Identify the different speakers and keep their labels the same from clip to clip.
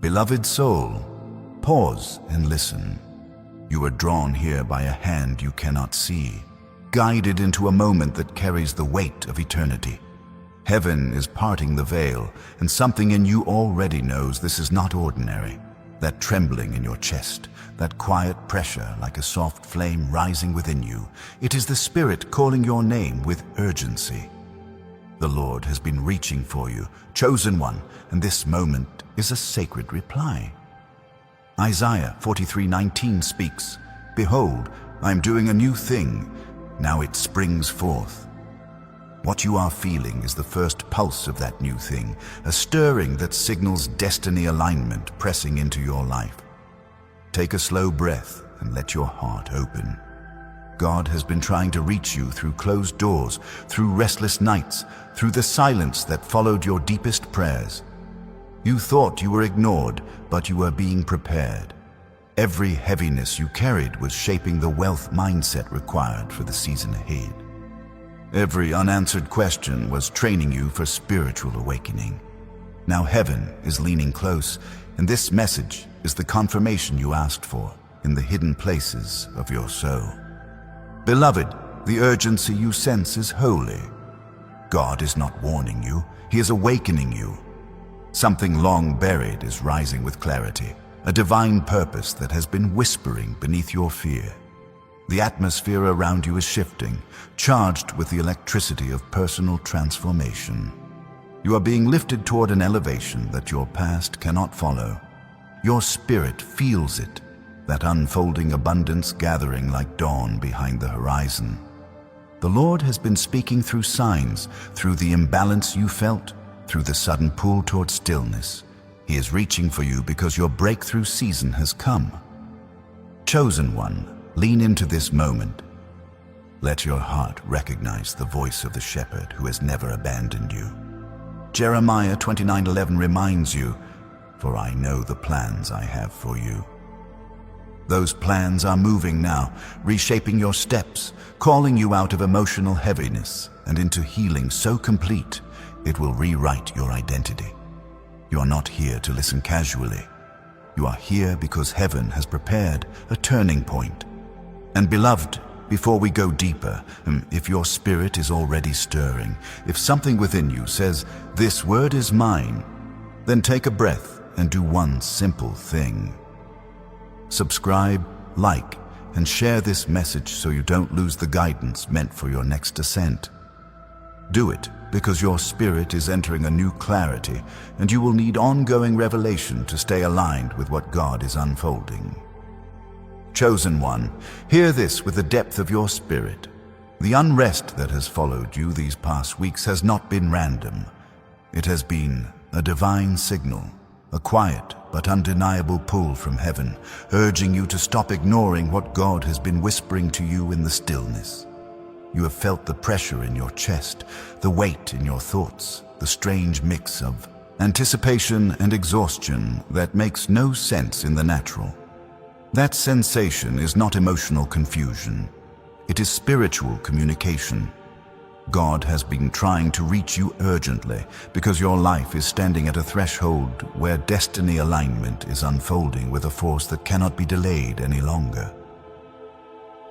Speaker 1: Beloved soul, pause and listen. You are drawn here by a hand you cannot see, guided into a moment that carries the weight of eternity. Heaven is parting the veil, and something in you already knows this is not ordinary. That trembling in your chest, that quiet pressure like a soft flame rising within you, it is the Spirit calling your name with urgency. The Lord has been reaching for you, chosen one, and this moment is a sacred reply. Isaiah 43:19 speaks, "Behold, I am doing a new thing. Now it springs forth." What you are feeling is the first pulse of that new thing, a stirring that signals destiny alignment pressing into your life. Take a slow breath and let your heart open. God has been trying to reach you through closed doors, through restless nights, through the silence that followed your deepest prayers. You thought you were ignored, but you were being prepared. Every heaviness you carried was shaping the wealth mindset required for the season ahead. Every unanswered question was training you for spiritual awakening. Now heaven is leaning close, and this message is the confirmation you asked for in the hidden places of your soul. Beloved, the urgency you sense is holy. God is not warning you, He is awakening you. Something long buried is rising with clarity, a divine purpose that has been whispering beneath your fear. The atmosphere around you is shifting, charged with the electricity of personal transformation. You are being lifted toward an elevation that your past cannot follow. Your spirit feels it, that unfolding abundance gathering like dawn behind the horizon. The Lord has been speaking through signs, through the imbalance you felt, through the sudden pull toward stillness. He is reaching for you because your breakthrough season has come. Chosen one, lean into this moment. Let your heart recognize the voice of the shepherd who has never abandoned you. Jeremiah 29:11 reminds you, "For I know the plans I have for you." Those plans are moving now, reshaping your steps, calling you out of emotional heaviness and into healing so complete it will rewrite your identity. You are not here to listen casually. You are here because heaven has prepared a turning point. And beloved, before we go deeper, if your spirit is already stirring, if something within you says, "This word is mine," then take a breath and do one simple thing. Subscribe, like, and share this message so you don't lose the guidance meant for your next ascent. Do it because your spirit is entering a new clarity, and you will need ongoing revelation to stay aligned with what God is unfolding. Chosen one, hear this with the depth of your spirit. The unrest that has followed you these past weeks has not been random. It has been a divine signal, a quiet but undeniable pull from heaven, urging you to stop ignoring what God has been whispering to you in the stillness. You have felt the pressure in your chest, the weight in your thoughts, the strange mix of anticipation and exhaustion that makes no sense in the natural. That sensation is not emotional confusion. It is spiritual communication. God has been trying to reach you urgently because your life is standing at a threshold where destiny alignment is unfolding with a force that cannot be delayed any longer.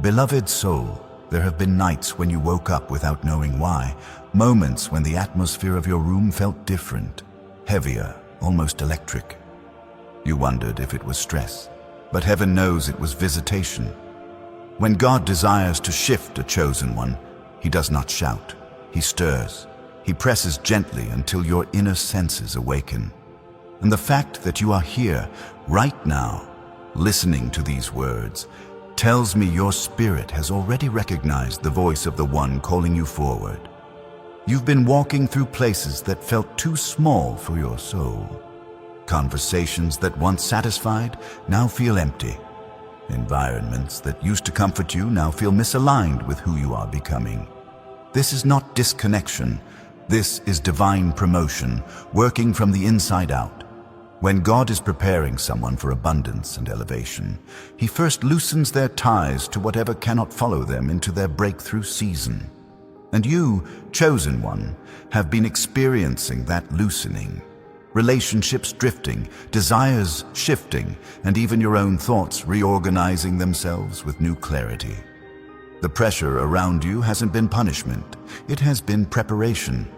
Speaker 1: Beloved soul, there have been nights when you woke up without knowing why, moments when the atmosphere of your room felt different, heavier, almost electric. You wondered if it was stress, but heaven knows it was visitation. When God desires to shift a chosen one, He does not shout. He stirs. He presses gently until your inner senses awaken. And the fact that you are here, right now, listening to these words, tells me your spirit has already recognized the voice of the one calling you forward. You've been walking through places that felt too small for your soul. Conversations that once satisfied now feel empty. Environments that used to comfort you now feel misaligned with who you are becoming. This is not disconnection. This is divine promotion, working from the inside out. When God is preparing someone for abundance and elevation, He first loosens their ties to whatever cannot follow them into their breakthrough season. And you, chosen one, have been experiencing that loosening. relationships drifting, desires shifting, and even your own thoughts reorganizing themselves with new clarity. The pressure around you hasn't been punishment, it has been preparation.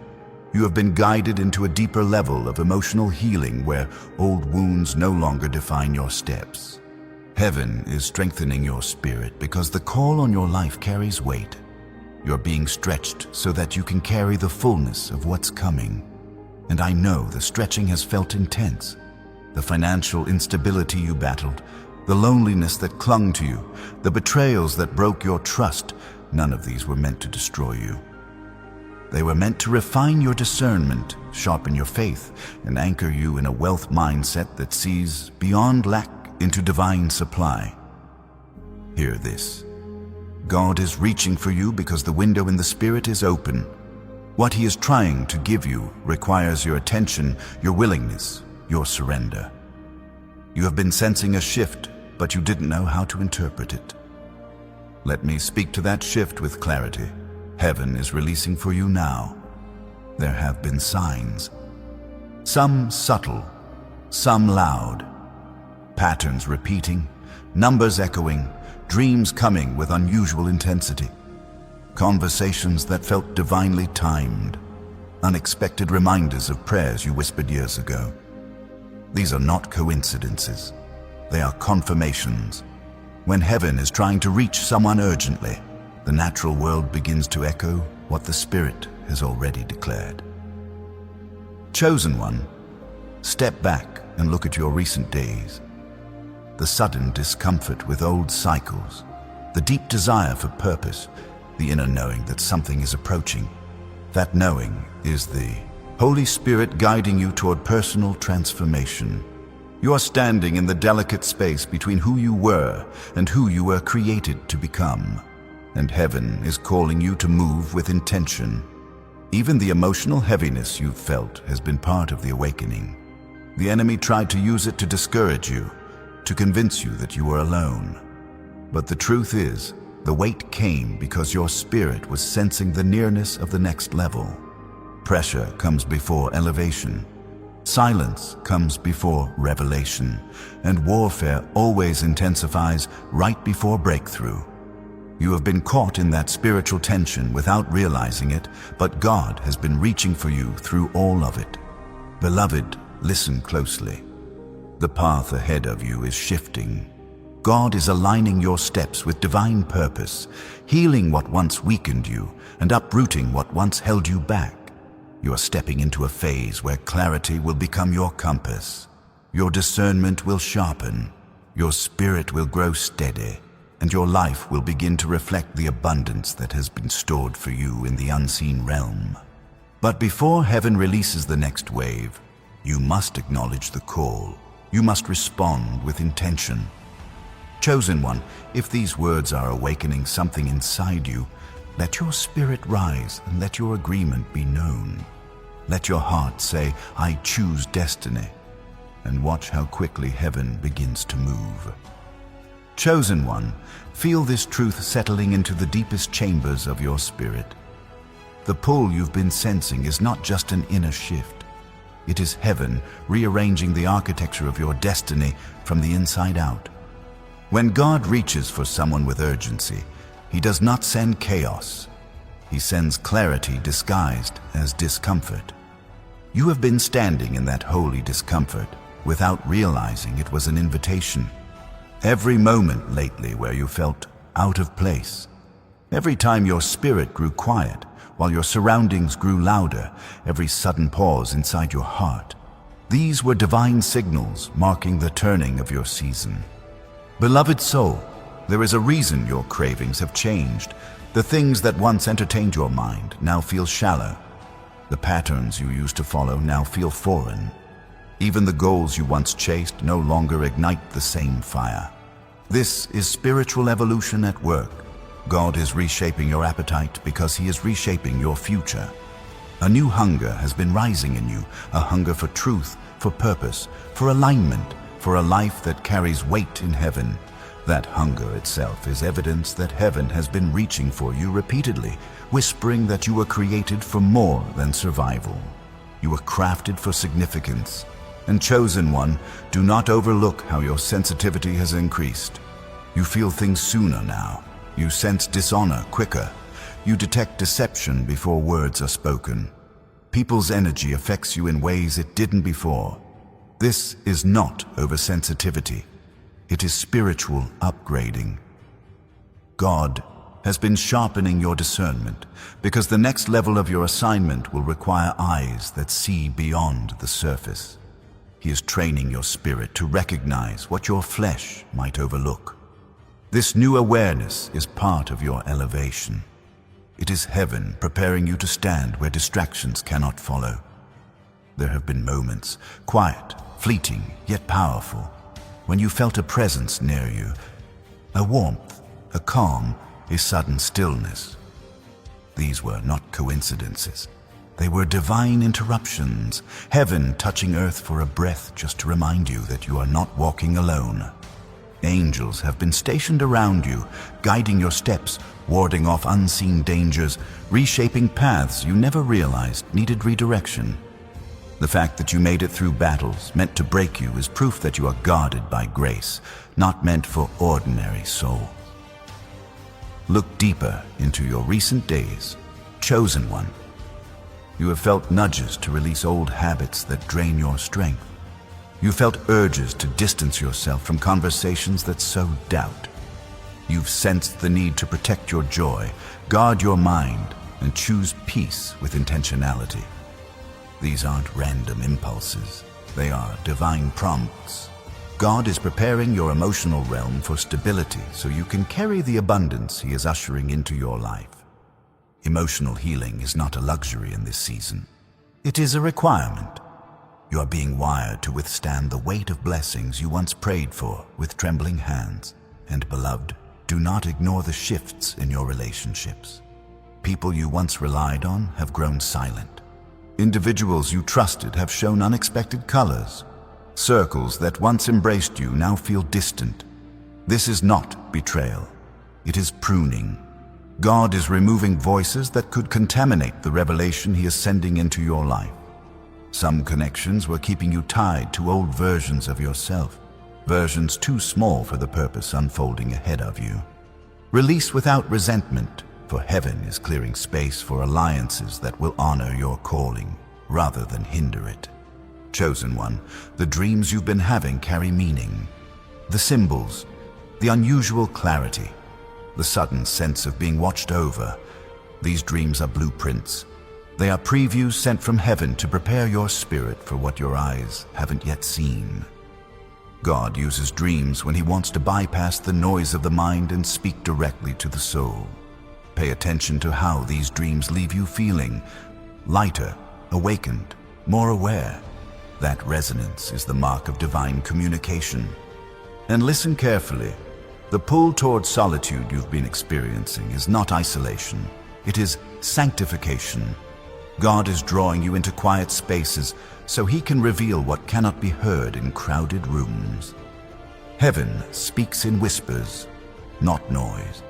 Speaker 1: You have been guided into a deeper level of emotional healing where old wounds no longer define your steps. Heaven is strengthening your spirit because the call on your life carries weight. You're being stretched so that you can carry the fullness of what's coming. And I know the stretching has felt intense. The financial instability you battled, the loneliness that clung to you, the betrayals that broke your trust, none of these were meant to destroy you. They were meant to refine your discernment, sharpen your faith, and anchor you in a wealth mindset that sees beyond lack into divine supply. Hear this. God is reaching for you because the window in the Spirit is open. What He is trying to give you requires your attention, your willingness, your surrender. You have been sensing a shift, but you didn't know how to interpret it. Let me speak to that shift with clarity. Heaven is releasing for you now. There have been signs. Some subtle, some loud. Patterns repeating, numbers echoing, dreams coming with unusual intensity. Conversations that felt divinely timed. Unexpected reminders of prayers you whispered years ago. These are not coincidences. They are confirmations. When heaven is trying to reach someone urgently, the natural world begins to echo what the Spirit has already declared. Chosen one, step back and look at your recent days. The sudden discomfort with old cycles, the deep desire for purpose, the inner knowing that something is approaching. That knowing is the Holy Spirit guiding you toward personal transformation. You are standing in the delicate space between who you were and who you were created to become. And heaven is calling you to move with intention. Even the emotional heaviness you've felt has been part of the awakening. The enemy tried to use it to discourage you, to convince you that you were alone. But the truth is, the weight came because your spirit was sensing the nearness of the next level. Pressure comes before elevation. Silence comes before revelation. And warfare always intensifies right before breakthrough. You have been caught in that spiritual tension without realizing it, but God has been reaching for you through all of it. Beloved, listen closely. The path ahead of you is shifting. God is aligning your steps with divine purpose, healing what once weakened you and uprooting what once held you back. You are stepping into a phase where clarity will become your compass. Your discernment will sharpen, your spirit will grow steady, and your life will begin to reflect the abundance that has been stored for you in the unseen realm. But before heaven releases the next wave, you must acknowledge the call. You must respond with intention. Chosen one, if these words are awakening something inside you, let your spirit rise and let your agreement be known. Let your heart say, I choose destiny, and watch how quickly heaven begins to move. Chosen one, feel this truth settling into the deepest chambers of your spirit. The pull you've been sensing is not just an inner shift. It is heaven rearranging the architecture of your destiny from the inside out. When God reaches for someone with urgency, He does not send chaos. He sends clarity disguised as discomfort. You have been standing in that holy discomfort without realizing it was an invitation. Every moment lately where you felt out of place, every time your spirit grew quiet while your surroundings grew louder, every sudden pause inside your heart, these were divine signals marking the turning of your season. Beloved soul, there is a reason your cravings have changed. The things that once entertained your mind now feel shallow. The patterns you used to follow now feel foreign. Even the goals you once chased no longer ignite the same fire. This is spiritual evolution at work. God is reshaping your appetite because He is reshaping your future. A new hunger has been rising in you, a hunger for truth, for purpose, for alignment, for a life that carries weight in heaven. That hunger itself is evidence that heaven has been reaching for you repeatedly, whispering that you were created for more than survival. You were crafted for significance. And chosen one, do not overlook how your sensitivity has increased. You feel things sooner now. You sense dishonor quicker. You detect deception before words are spoken. People's energy affects you in ways it didn't before. This is not oversensitivity. It is spiritual upgrading. God has been sharpening your discernment because the next level of your assignment will require eyes that see beyond the surface. He is training your spirit to recognize what your flesh might overlook. This new awareness is part of your elevation. It is heaven preparing you to stand where distractions cannot follow. There have been moments, quiet, fleeting, yet powerful, when you felt a presence near you, a warmth, a calm, a sudden stillness. These were not coincidences. They were divine interruptions, heaven touching earth for a breath just to remind you that you are not walking alone. Angels have been stationed around you, guiding your steps, warding off unseen dangers, reshaping paths you never realized needed redirection. The fact that you made it through battles meant to break you is proof that you are guarded by grace, not meant for ordinary souls. Look deeper into your recent days, chosen one. You have felt nudges to release old habits that drain your strength. You felt urges to distance yourself from conversations that sow doubt. You've sensed the need to protect your joy, guard your mind, and choose peace with intentionality. These aren't random impulses. They are divine prompts. God is preparing your emotional realm for stability so you can carry the abundance He is ushering into your life. Emotional healing is not a luxury in this season. It is a requirement. You are being wired to withstand the weight of blessings you once prayed for with trembling hands. And beloved, do not ignore the shifts in your relationships. People you once relied on have grown silent. Individuals you trusted have shown unexpected colors. Circles that once embraced you now feel distant. This is not betrayal. It is pruning. God is removing voices that could contaminate the revelation He is sending into your life. Some connections were keeping you tied to old versions of yourself, versions too small for the purpose unfolding ahead of you. Release without resentment, for heaven is clearing space for alliances that will honor your calling rather than hinder it. Chosen one, the dreams you've been having carry meaning. The symbols, the unusual clarity, the sudden sense of being watched over. These dreams are blueprints. They are previews sent from heaven to prepare your spirit for what your eyes haven't yet seen. God uses dreams when He wants to bypass the noise of the mind and speak directly to the soul. Pay attention to how these dreams leave you feeling lighter, awakened, more aware. That resonance is the mark of divine communication. And listen carefully. The pull toward solitude you've been experiencing is not isolation. It is sanctification. God is drawing you into quiet spaces so He can reveal what cannot be heard in crowded rooms. Heaven speaks in whispers, not noise.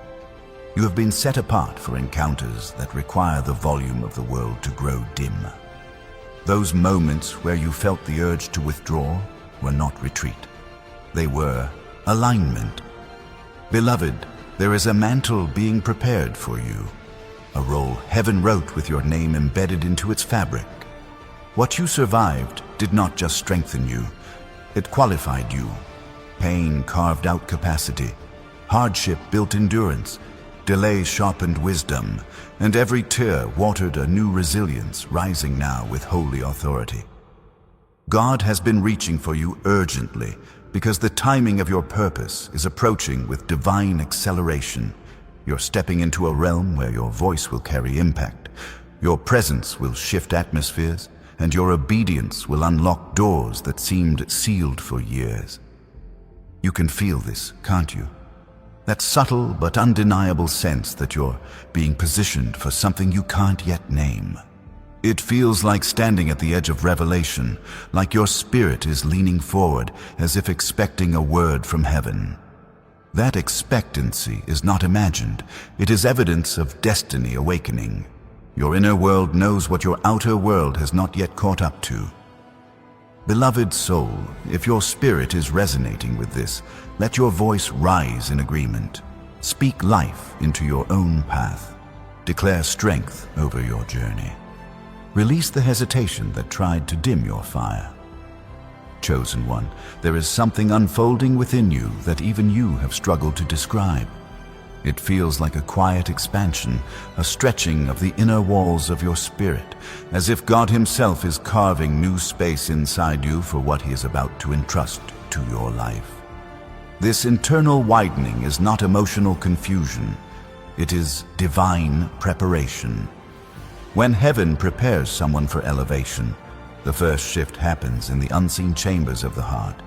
Speaker 1: You have been set apart for encounters that require the volume of the world to grow dim. Those moments where you felt the urge to withdraw were not retreat. They were alignment. Beloved, there is a mantle being prepared for you, a role heaven wrote with your name embedded into its fabric. What you survived did not just strengthen you, it qualified you. Pain carved out capacity, hardship built endurance, delay sharpened wisdom, and every tear watered a new resilience rising now with holy authority. God has been reaching for you urgently because the timing of your purpose is approaching with divine acceleration. You're stepping into a realm where your voice will carry impact, your presence will shift atmospheres, and your obedience will unlock doors that seemed sealed for years. You can feel this, can't you? That subtle but undeniable sense that you're being positioned for something you can't yet name. It feels like standing at the edge of revelation, like your spirit is leaning forward as if expecting a word from heaven. That expectancy is not imagined. It is evidence of destiny awakening. Your inner world knows what your outer world has not yet caught up to. Beloved soul, if your spirit is resonating with this, let your voice rise in agreement. Speak life into your own path. Declare strength over your journey. Release the hesitation that tried to dim your fire. Chosen one, there is something unfolding within you that even you have struggled to describe. It feels like a quiet expansion, a stretching of the inner walls of your spirit, as if God Himself is carving new space inside you for what He is about to entrust to your life. This internal widening is not emotional confusion. It is divine preparation. When heaven prepares someone for elevation, the first shift happens in the unseen chambers of the heart.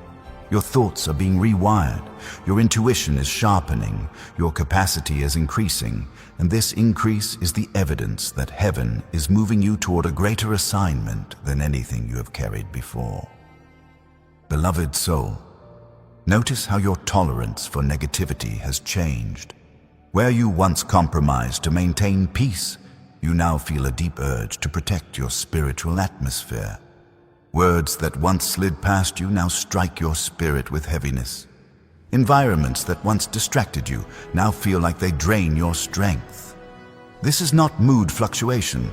Speaker 1: Your thoughts are being rewired, your intuition is sharpening, your capacity is increasing, and this increase is the evidence that heaven is moving you toward a greater assignment than anything you have carried before. Beloved soul, notice how your tolerance for negativity has changed. Where you once compromised to maintain peace, you now feel a deep urge to protect your spiritual atmosphere. Words that once slid past you now strike your spirit with heaviness. Environments that once distracted you now feel like they drain your strength. This is not mood fluctuation.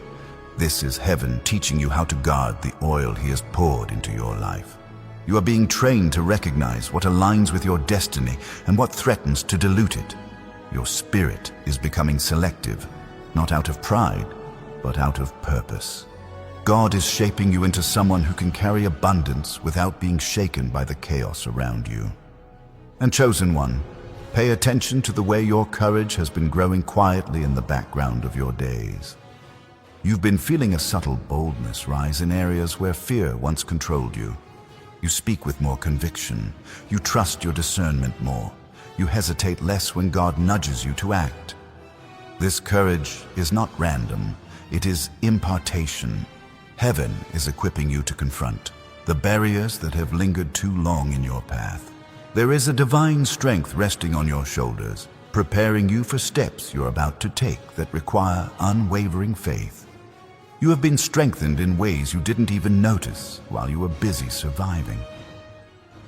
Speaker 1: This is heaven teaching you how to guard the oil He has poured into your life. You are being trained to recognize what aligns with your destiny and what threatens to dilute it. Your spirit is becoming selective, not out of pride, but out of purpose. God is shaping you into someone who can carry abundance without being shaken by the chaos around you. And chosen one, pay attention to the way your courage has been growing quietly in the background of your days. You've been feeling a subtle boldness rise in areas where fear once controlled you. You speak with more conviction. You trust your discernment more. You hesitate less when God nudges you to act. This courage is not random. It is impartation. Heaven is equipping you to confront the barriers that have lingered too long in your path. There is a divine strength resting on your shoulders, preparing you for steps you're about to take that require unwavering faith. You have been strengthened in ways you didn't even notice while you were busy surviving.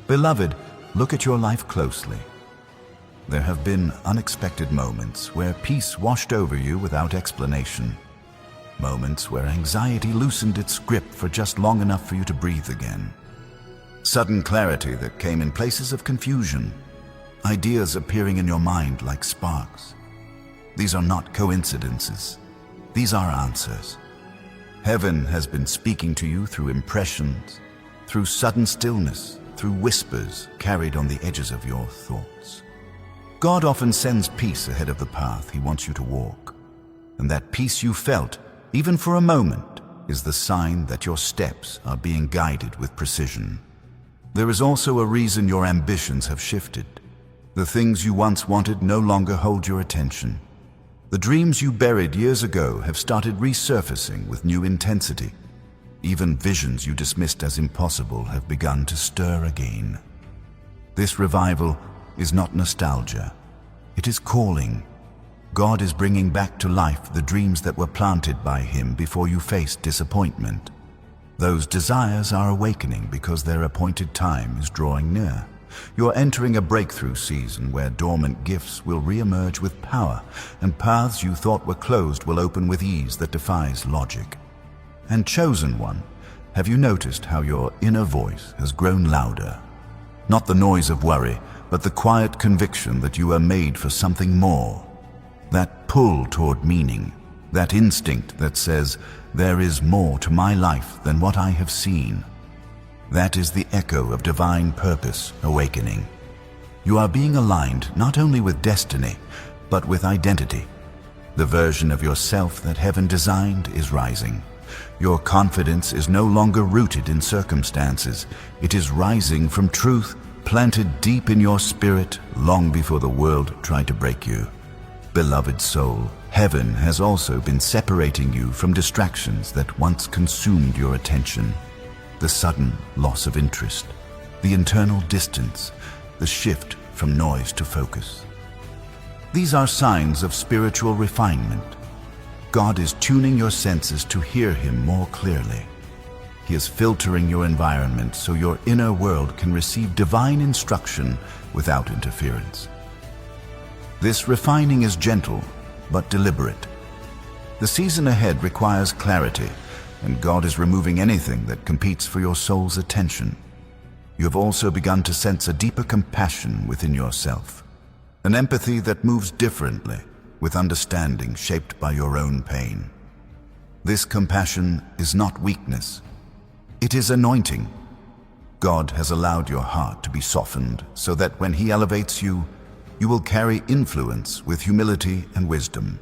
Speaker 1: Beloved, look at your life closely. There have been unexpected moments where peace washed over you without explanation. Moments where anxiety loosened its grip for just long enough for you to breathe again. Sudden clarity that came in places of confusion. Ideas appearing in your mind like sparks. These are not coincidences. These are answers. Heaven has been speaking to you through impressions, through sudden stillness, through whispers carried on the edges of your thoughts. God often sends peace ahead of the path He wants you to walk. And that peace you felt, even for a moment, is the sign that your steps are being guided with precision. There is also a reason your ambitions have shifted. The things you once wanted no longer hold your attention. The dreams you buried years ago have started resurfacing with new intensity. Even visions you dismissed as impossible have begun to stir again. This revival is not nostalgia. It is calling. God is bringing back to life the dreams that were planted by Him before you faced disappointment. Those desires are awakening because their appointed time is drawing near. You're entering a breakthrough season where dormant gifts will re-emerge with power, and paths you thought were closed will open with ease that defies logic. And chosen one, have you noticed how your inner voice has grown louder? Not the noise of worry, but the quiet conviction that you are made for something more. That pull toward meaning, that instinct that says, there is more to my life than what I have seen. That is the echo of divine purpose awakening. You are being aligned not only with destiny, but with identity. The version of yourself that heaven designed is rising. Your confidence is no longer rooted in circumstances. It is rising from truth planted deep in your spirit long before the world tried to break you. Beloved soul, heaven has also been separating you from distractions that once consumed your attention. The sudden loss of interest, the internal distance, the shift from noise to focus. These are signs of spiritual refinement. God is tuning your senses to hear Him more clearly. He is filtering your environment so your inner world can receive divine instruction without interference. This refining is gentle but deliberate. The season ahead requires clarity, and God is removing anything that competes for your soul's attention. You have also begun to sense a deeper compassion within yourself, an empathy that moves differently, with understanding shaped by your own pain. This compassion is not weakness. It is anointing. God has allowed your heart to be softened so that when He elevates you, you will carry influence with humility and wisdom.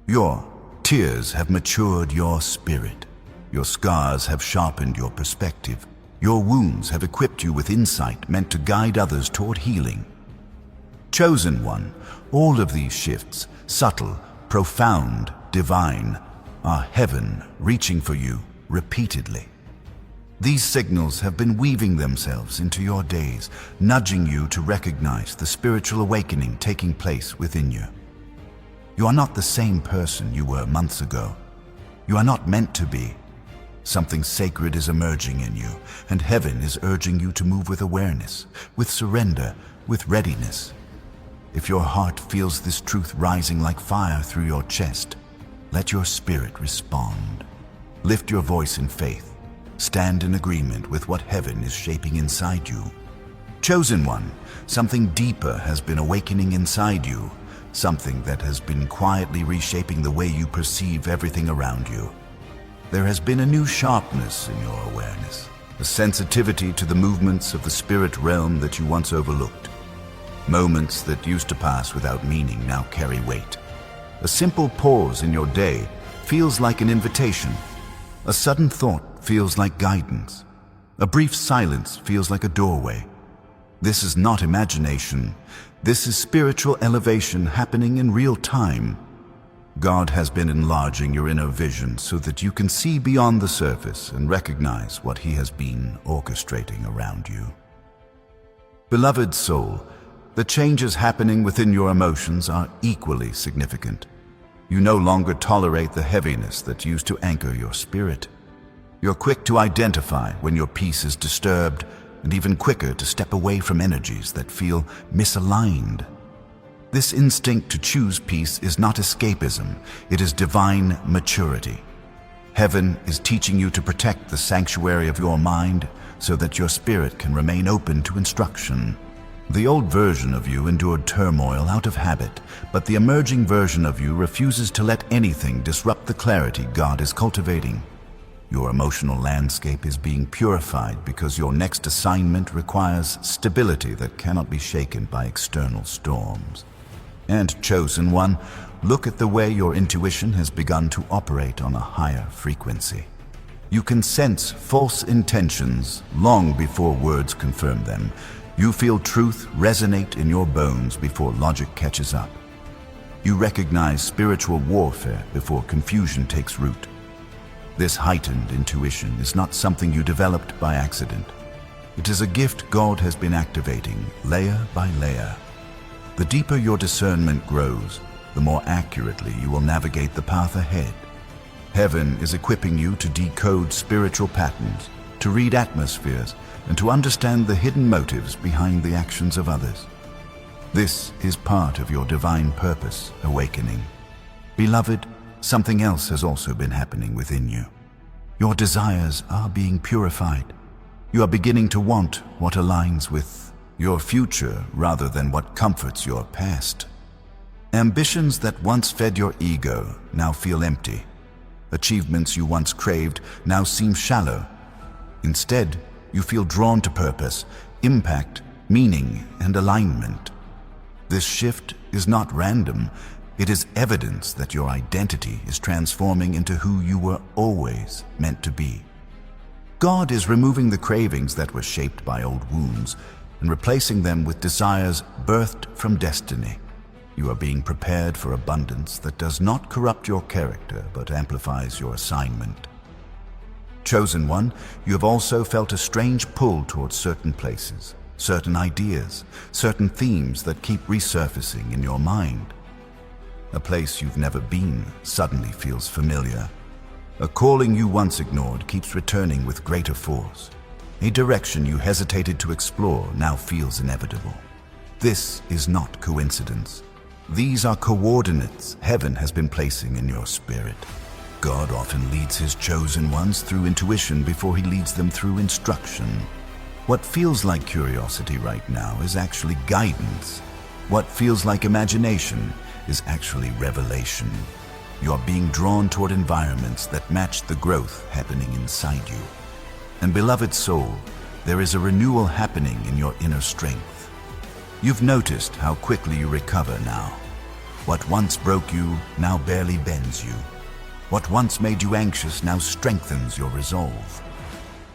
Speaker 1: Your tears have matured your spirit. Your scars have sharpened your perspective. Your wounds have equipped you with insight meant to guide others toward healing. Chosen one, all of these shifts, subtle, profound, divine, are heaven reaching for you repeatedly. These signals have been weaving themselves into your days, nudging you to recognize the spiritual awakening taking place within you. You are not the same person you were months ago. You are not meant to be. Something sacred is emerging in you, and heaven is urging you to move with awareness, with surrender, with readiness. If your heart feels this truth rising like fire through your chest, let your spirit respond. Lift your voice in faith. Stand in agreement with what heaven is shaping inside you. Chosen one, something deeper has been awakening inside you, something that has been quietly reshaping the way you perceive everything around you. There has been a new sharpness in your awareness, a sensitivity to the movements of the spirit realm that you once overlooked. Moments that used to pass without meaning now carry weight. A simple pause in your day feels like an invitation. A sudden thought feels like guidance. A brief silence feels like a doorway. This is not imagination. This is spiritual elevation happening in real time. God has been enlarging your inner vision so that you can see beyond the surface and recognize what He has been orchestrating around you. Beloved soul, the changes happening within your emotions are equally significant. You no longer tolerate the heaviness that used to anchor your spirit. You're quick to identify when your peace is disturbed, and even quicker to step away from energies that feel misaligned. This instinct to choose peace is not escapism, it is divine maturity. Heaven is teaching you to protect the sanctuary of your mind so that your spirit can remain open to instruction. The old version of you endured turmoil out of habit, but the emerging version of you refuses to let anything disrupt the clarity God is cultivating. Your emotional landscape is being purified because your next assignment requires stability that cannot be shaken by external storms. And chosen one, look at the way your intuition has begun to operate on a higher frequency. You can sense false intentions long before words confirm them. You feel truth resonate in your bones before logic catches up. You recognize spiritual warfare before confusion takes root. This heightened intuition is not something you developed by accident. It is a gift God has been activating layer by layer. The deeper your discernment grows, the more accurately you will navigate the path ahead. Heaven is equipping you to decode spiritual patterns, to read atmospheres, and to understand the hidden motives behind the actions of others. This is part of your divine purpose awakening. Beloved, something else has also been happening within you. Your desires are being purified. You are beginning to want what aligns with your future rather than what comforts your past. Ambitions that once fed your ego now feel empty. Achievements you once craved now seem shallow. Instead, you feel drawn to purpose, impact, meaning, and alignment. This shift is not random. It is evidence that your identity is transforming into who you were always meant to be. God is removing the cravings that were shaped by old wounds and replacing them with desires birthed from destiny. You are being prepared for abundance that does not corrupt your character but amplifies your assignment. Chosen one, you have also felt a strange pull towards certain places, certain ideas, certain themes that keep resurfacing in your mind. A place you've never been suddenly feels familiar. A calling you once ignored keeps returning with greater force. A direction you hesitated to explore now feels inevitable. This is not coincidence. These are coordinates heaven has been placing in your spirit. God often leads his chosen ones through intuition before he leads them through instruction. What feels like curiosity right now is actually guidance. What feels like imagination is actually revelation. You're being drawn toward environments that match the growth happening inside you. And beloved soul, there is a renewal happening in your inner strength. You've noticed how quickly you recover now. What once broke you now barely bends you. What once made you anxious now strengthens your resolve.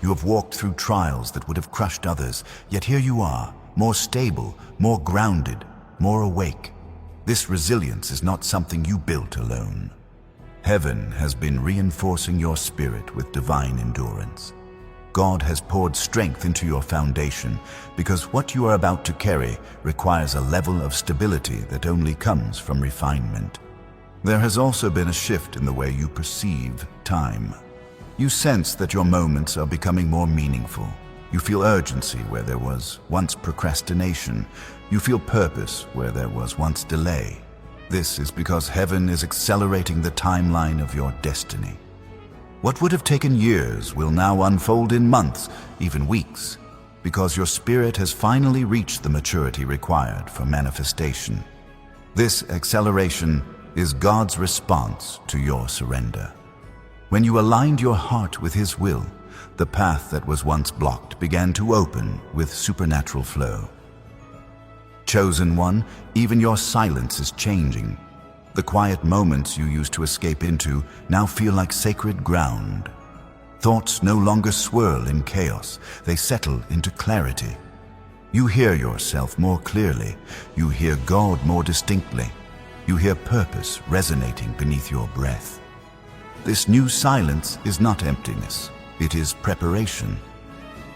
Speaker 1: You have walked through trials that would have crushed others, yet here you are, more stable, more grounded, more awake. This resilience is not something you built alone. Heaven has been reinforcing your spirit with divine endurance. God has poured strength into your foundation because what you are about to carry requires a level of stability that only comes from refinement. There has also been a shift in the way you perceive time. You sense that your moments are becoming more meaningful. You feel urgency where there was once procrastination. You feel purpose where there was once delay. This is because heaven is accelerating the timeline of your destiny. What would have taken years will now unfold in months, even weeks, because your spirit has finally reached the maturity required for manifestation. This acceleration is God's response to your surrender. When you aligned your heart with His will, the path that was once blocked began to open with supernatural flow. Chosen one, even your silence is changing. The quiet moments you used to escape into now feel like sacred ground. Thoughts no longer swirl in chaos, they settle into clarity. You hear yourself more clearly, you hear God more distinctly, you hear purpose resonating beneath your breath. This new silence is not emptiness, it is preparation.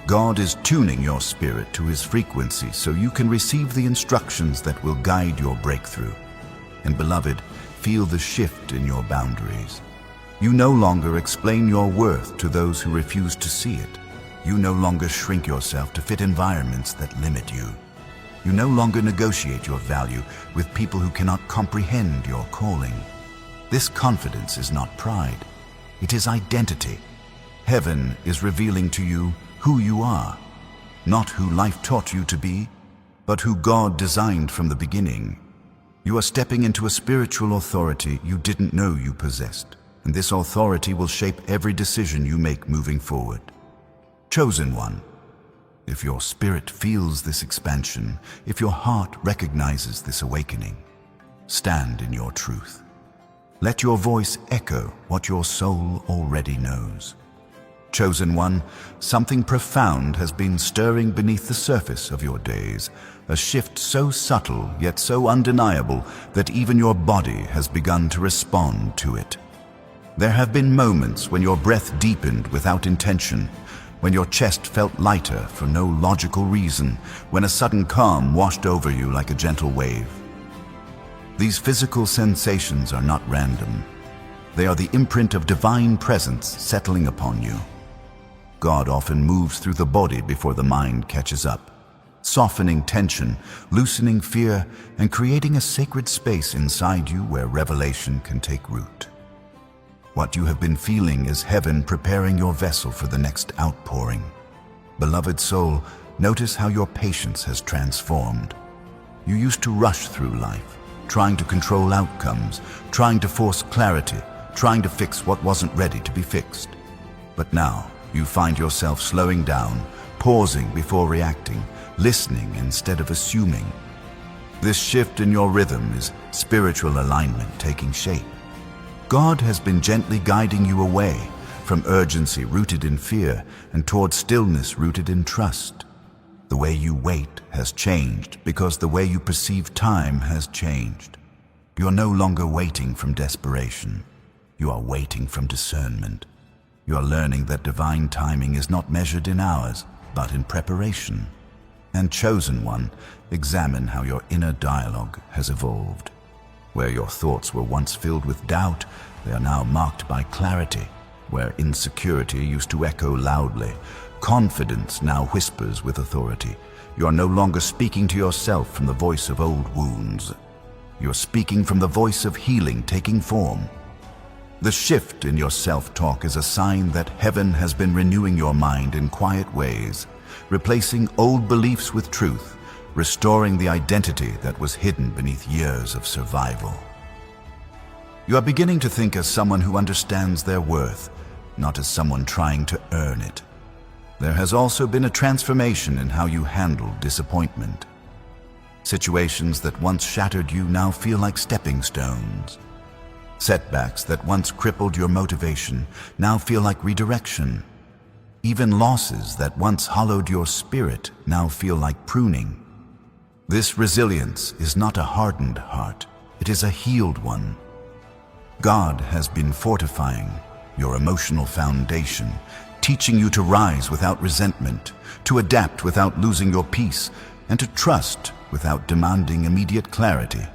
Speaker 1: God is tuning your spirit to His frequency so you can receive the instructions that will guide your breakthrough. And beloved, feel the shift in your boundaries. You no longer explain your worth to those who refuse to see it. You no longer shrink yourself to fit environments that limit you. You no longer negotiate your value with people who cannot comprehend your calling. This confidence is not pride, it is identity. Heaven is revealing to you who you are, not who life taught you to be, but who God designed from the beginning. You are stepping into a spiritual authority you didn't know you possessed, and this authority will shape every decision you make moving forward. Chosen one, if your spirit feels this expansion, if your heart recognizes this awakening, stand in your truth. Let your voice echo what your soul already knows. Chosen one, something profound has been stirring beneath the surface of your days, a shift so subtle yet so undeniable that even your body has begun to respond to it. There have been moments when your breath deepened without intention, when your chest felt lighter for no logical reason, when a sudden calm washed over you like a gentle wave. These physical sensations are not random. They are the imprint of divine presence settling upon you. God often moves through the body before the mind catches up, softening tension, loosening fear, and creating a sacred space inside you where revelation can take root. What you have been feeling is heaven preparing your vessel for the next outpouring. Beloved soul, notice how your patience has transformed. You used to rush through life, trying to control outcomes, trying to force clarity, trying to fix what wasn't ready to be fixed. But now, you find yourself slowing down, pausing before reacting, listening instead of assuming. This shift in your rhythm is spiritual alignment taking shape. God has been gently guiding you away from urgency rooted in fear and toward stillness rooted in trust. The way you wait has changed because the way you perceive time has changed. You are no longer waiting from desperation. You are waiting from discernment. You are learning that divine timing is not measured in hours, but in preparation. And chosen one, examine how your inner dialogue has evolved. Where your thoughts were once filled with doubt, they are now marked by clarity. Where insecurity used to echo loudly, confidence now whispers with authority. You are no longer speaking to yourself from the voice of old wounds. You're speaking from the voice of healing taking form. The shift in your self-talk is a sign that heaven has been renewing your mind in quiet ways, replacing old beliefs with truth, restoring the identity that was hidden beneath years of survival. You are beginning to think as someone who understands their worth, not as someone trying to earn it. There has also been a transformation in how you handle disappointment. Situations that once shattered you now feel like stepping stones. Setbacks that once crippled your motivation now feel like redirection. Even losses that once hollowed your spirit now feel like pruning. This resilience is not a hardened heart, it is a healed one. God has been fortifying your emotional foundation, teaching you to rise without resentment, to adapt without losing your peace, and to trust without demanding immediate clarity.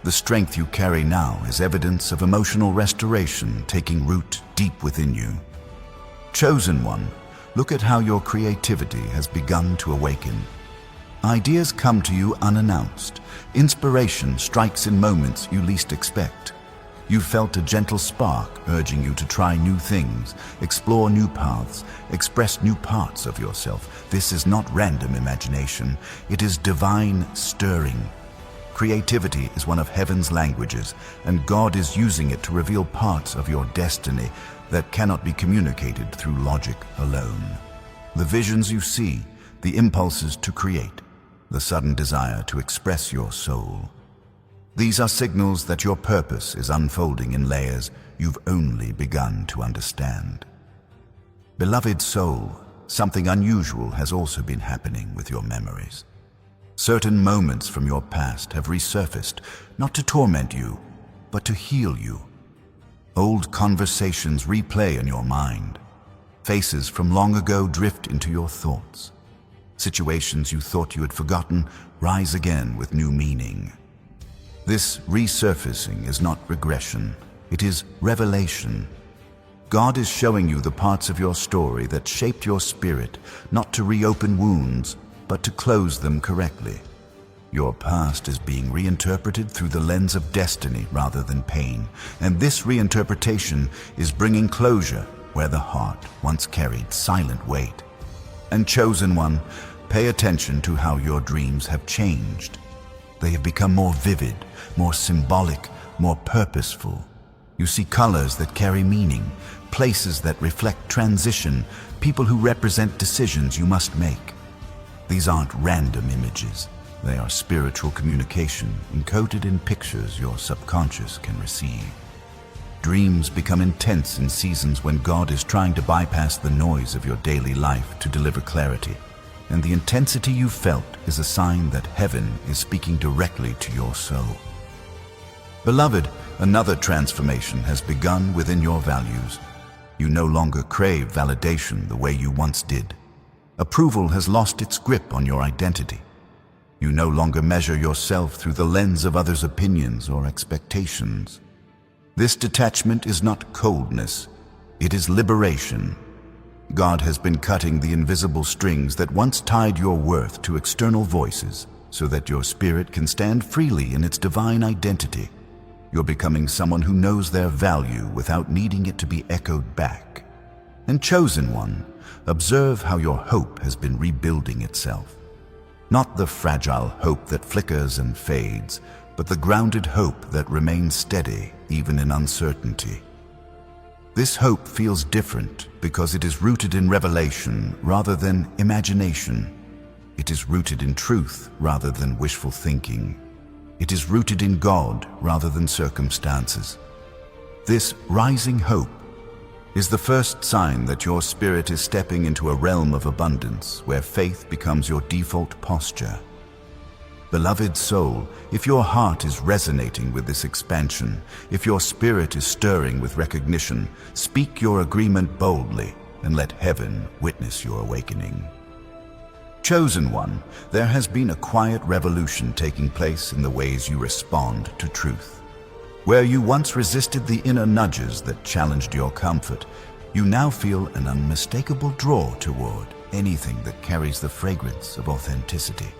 Speaker 1: The strength you carry now is evidence of emotional restoration taking root deep within you. Chosen one, look at how your creativity has begun to awaken. Ideas come to you unannounced. Inspiration strikes in moments you least expect. You felt a gentle spark urging you to try new things, explore new paths, express new parts of yourself. This is not random imagination, it is divine stirring. Creativity is one of heaven's languages, and God is using it to reveal parts of your destiny that cannot be communicated through logic alone. The visions you see, the impulses to create, the sudden desire to express your soul. These are signals that your purpose is unfolding in layers you've only begun to understand. Beloved soul, something unusual has also been happening with your memories. Certain moments from your past have resurfaced, not to torment you, but to heal you. Old conversations replay in your mind. Faces from long ago drift into your thoughts. Situations you thought you had forgotten rise again with new meaning. This resurfacing is not regression, it is revelation. God is showing you the parts of your story that shaped your spirit, not to reopen wounds, but to close them correctly. Your past is being reinterpreted through the lens of destiny rather than pain, and this reinterpretation is bringing closure where the heart once carried silent weight. And chosen one, pay attention to how your dreams have changed. They have become more vivid, more symbolic, more purposeful. You see colors that carry meaning, places that reflect transition, people who represent decisions you must make. These aren't random images. They are spiritual communication encoded in pictures your subconscious can receive. Dreams become intense in seasons when God is trying to bypass the noise of your daily life to deliver clarity. And the intensity you felt is a sign that heaven is speaking directly to your soul. Beloved, another transformation has begun within your values. You no longer crave validation the way you once did. Approval has lost its grip on your identity. You no longer measure yourself through the lens of others' opinions or expectations. This detachment is not coldness, it is liberation. God has been cutting the invisible strings that once tied your worth to external voices so that your spirit can stand freely in its divine identity. You're becoming someone who knows their value without needing it to be echoed back. And chosen one, observe how your hope has been rebuilding itself. Not the fragile hope that flickers and fades, but the grounded hope that remains steady even in uncertainty. This hope feels different because it is rooted in revelation rather than imagination. It is rooted in truth rather than wishful thinking. It is rooted in God rather than circumstances. This rising hope is the first sign that your spirit is stepping into a realm of abundance where faith becomes your default posture. Beloved soul, if your heart is resonating with this expansion, if your spirit is stirring with recognition, speak your agreement boldly and let heaven witness your awakening. Chosen one, there has been a quiet revolution taking place in the ways you respond to truth. Where you once resisted the inner nudges that challenged your comfort, you now feel an unmistakable draw toward anything that carries the fragrance of authenticity.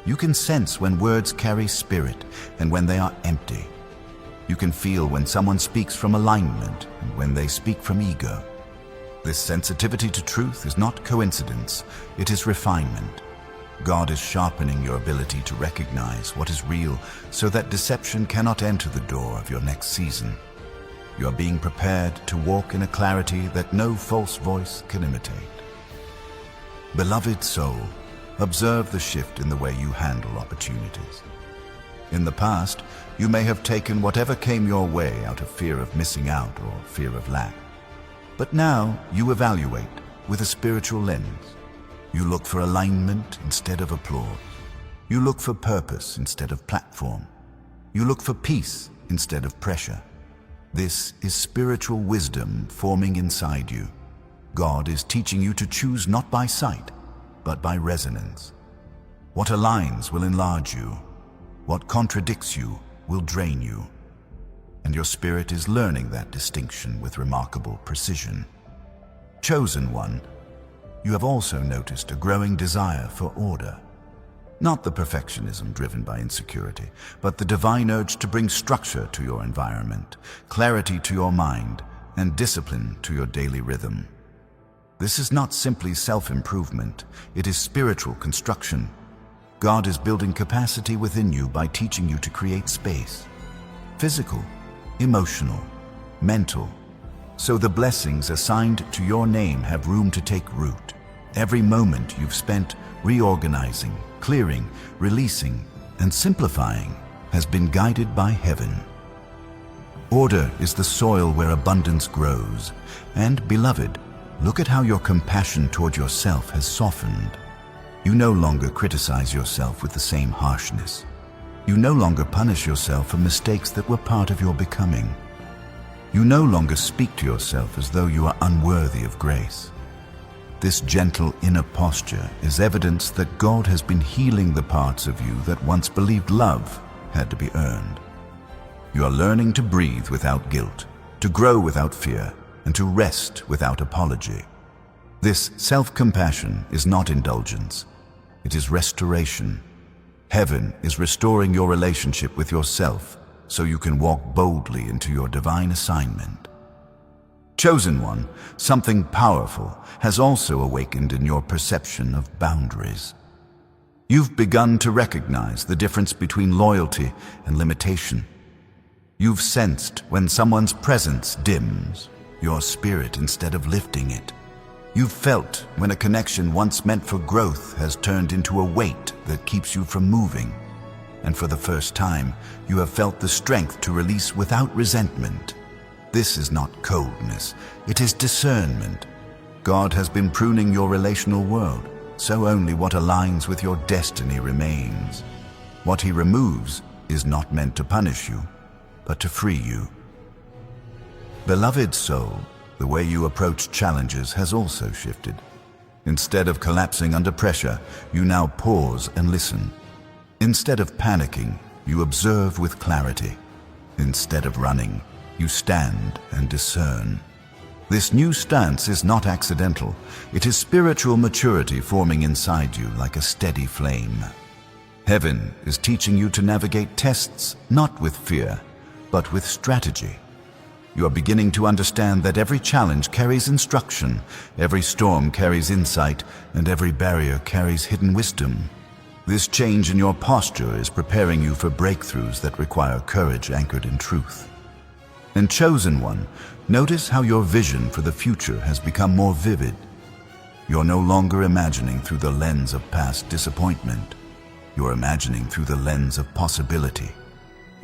Speaker 1: You can sense when words carry spirit and when they are empty. You can feel when someone speaks from alignment and when they speak from ego. This sensitivity to truth is not coincidence, it is refinement. God is sharpening your ability to recognize what is real so that deception cannot enter the door of your next season. You are being prepared to walk in a clarity that no false voice can imitate. Beloved soul, observe the shift in the way you handle opportunities. In the past, you may have taken whatever came your way out of fear of missing out or fear of lack. But now you evaluate with a spiritual lens. You look for alignment instead of applause. You look for purpose instead of platform. You look for peace instead of pressure. This is spiritual wisdom forming inside you. God is teaching you to choose not by sight, but by resonance. What aligns will enlarge you. What contradicts you will drain you. And your spirit is learning that distinction with remarkable precision. Chosen one, you have also noticed a growing desire for order. Not the perfectionism driven by insecurity, but the divine urge to bring structure to your environment, clarity to your mind, and discipline to your daily rhythm. This is not simply self-improvement, it is spiritual construction. God is building capacity within you by teaching you to create space. Physical, emotional, mental, so the blessings assigned to your name have room to take root. Every moment you've spent reorganizing, clearing, releasing, and simplifying has been guided by heaven. Order is the soil where abundance grows, and beloved, look at how your compassion toward yourself has softened. You no longer criticize yourself with the same harshness. You no longer punish yourself for mistakes that were part of your becoming. You no longer speak to yourself as though you are unworthy of grace. This gentle inner posture is evidence that God has been healing the parts of you that once believed love had to be earned. You are learning to breathe without guilt, to grow without fear, and to rest without apology. This self-compassion is not indulgence, it is restoration. Heaven is restoring your relationship with yourself so you can walk boldly into your divine assignment. Chosen one, something powerful has also awakened in your perception of boundaries. You've begun to recognize the difference between loyalty and limitation. You've sensed when someone's presence dims your spirit instead of lifting it. You've felt when a connection once meant for growth has turned into a weight that keeps you from moving. And for the first time, you have felt the strength to release without resentment. This is not coldness, it is discernment. God has been pruning your relational world, so only what aligns with your destiny remains. What He removes is not meant to punish you, but to free you. Beloved soul, the way you approach challenges has also shifted. Instead of collapsing under pressure, you now pause and listen. Instead of panicking, you observe with clarity. Instead of running, you stand and discern. This new stance is not accidental. It is spiritual maturity forming inside you like a steady flame. Heaven is teaching you to navigate tests not with fear, but with strategy. You are beginning to understand that every challenge carries instruction, every storm carries insight, and every barrier carries hidden wisdom. This change in your posture is preparing you for breakthroughs that require courage anchored in truth. And chosen one, notice how your vision for the future has become more vivid. You're no longer imagining through the lens of past disappointment. You're imagining through the lens of possibility.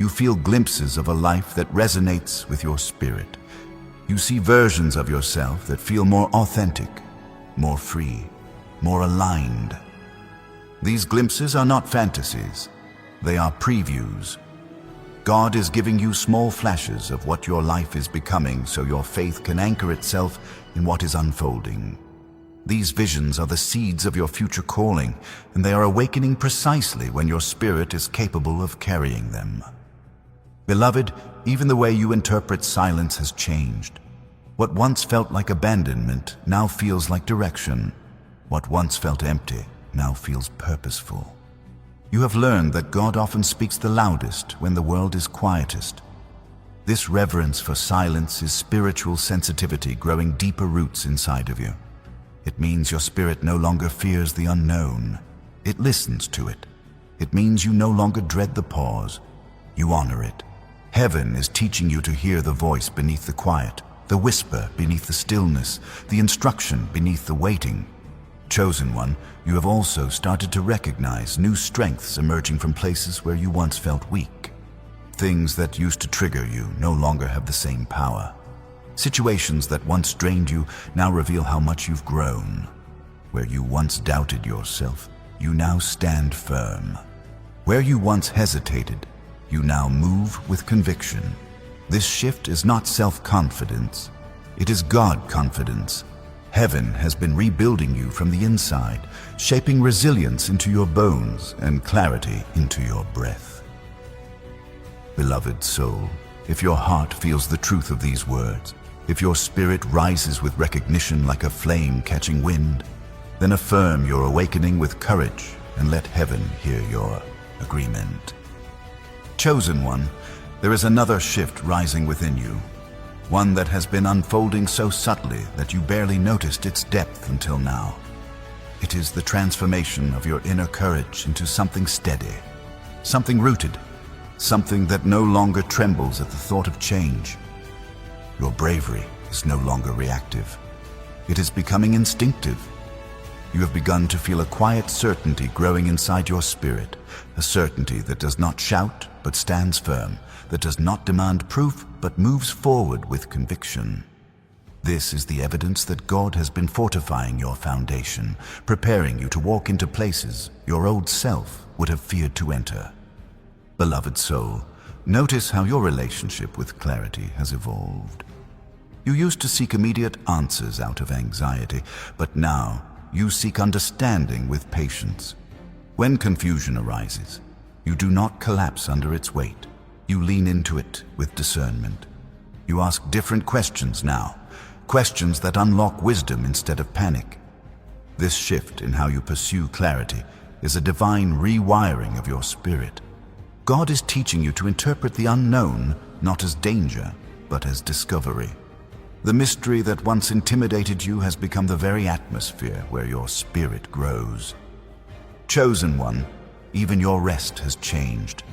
Speaker 1: You feel glimpses of a life that resonates with your spirit. You see versions of yourself that feel more authentic, more free, more aligned. These glimpses are not fantasies, they are previews. God is giving you small flashes of what your life is becoming so your faith can anchor itself in what is unfolding. These visions are the seeds of your future calling, and they are awakening precisely when your spirit is capable of carrying them. Beloved, even the way you interpret silence has changed. What once felt like abandonment now feels like direction. What once felt empty now feels purposeful. You have learned that God often speaks the loudest when the world is quietest. This reverence for silence is spiritual sensitivity growing deeper roots inside of you. It means your spirit no longer fears the unknown. It listens to it. It means you no longer dread the pause. You honor it. Heaven is teaching you to hear the voice beneath the quiet, the whisper beneath the stillness, the instruction beneath the waiting. Chosen one, you have also started to recognize new strengths emerging from places where you once felt weak. Things that used to trigger you no longer have the same power. Situations that once drained you now reveal how much you've grown. Where you once doubted yourself, you now stand firm. Where you once hesitated, you now move with conviction. This shift is not self-confidence. It is God-confidence. Heaven has been rebuilding you from the inside, shaping resilience into your bones and clarity into your breath. Beloved soul, if your heart feels the truth of these words, if your spirit rises with recognition like a flame catching wind, then affirm your awakening with courage and let heaven hear your agreement. Chosen one, there is another shift rising within you, one that has been unfolding so subtly that you barely noticed its depth until now. It is the transformation of your inner courage into something steady, something rooted, something that no longer trembles at the thought of change. Your bravery is no longer reactive. It is becoming instinctive. You have begun to feel a quiet certainty growing inside your spirit, a certainty that does not shout but stands firm, that does not demand proof but moves forward with conviction. This is the evidence that God has been fortifying your foundation, preparing you to walk into places your old self would have feared to enter. Beloved soul, notice how your relationship with clarity has evolved. You used to seek immediate answers out of anxiety, but now you seek understanding with patience. When confusion arises, you do not collapse under its weight. You lean into it with discernment. You ask different questions now, questions that unlock wisdom instead of panic. This shift in how you pursue clarity is a divine rewiring of your spirit. God is teaching you to interpret the unknown not as danger, but as discovery. The mystery that once intimidated you has become the very atmosphere where your spirit grows. Chosen one, even your rest has changed.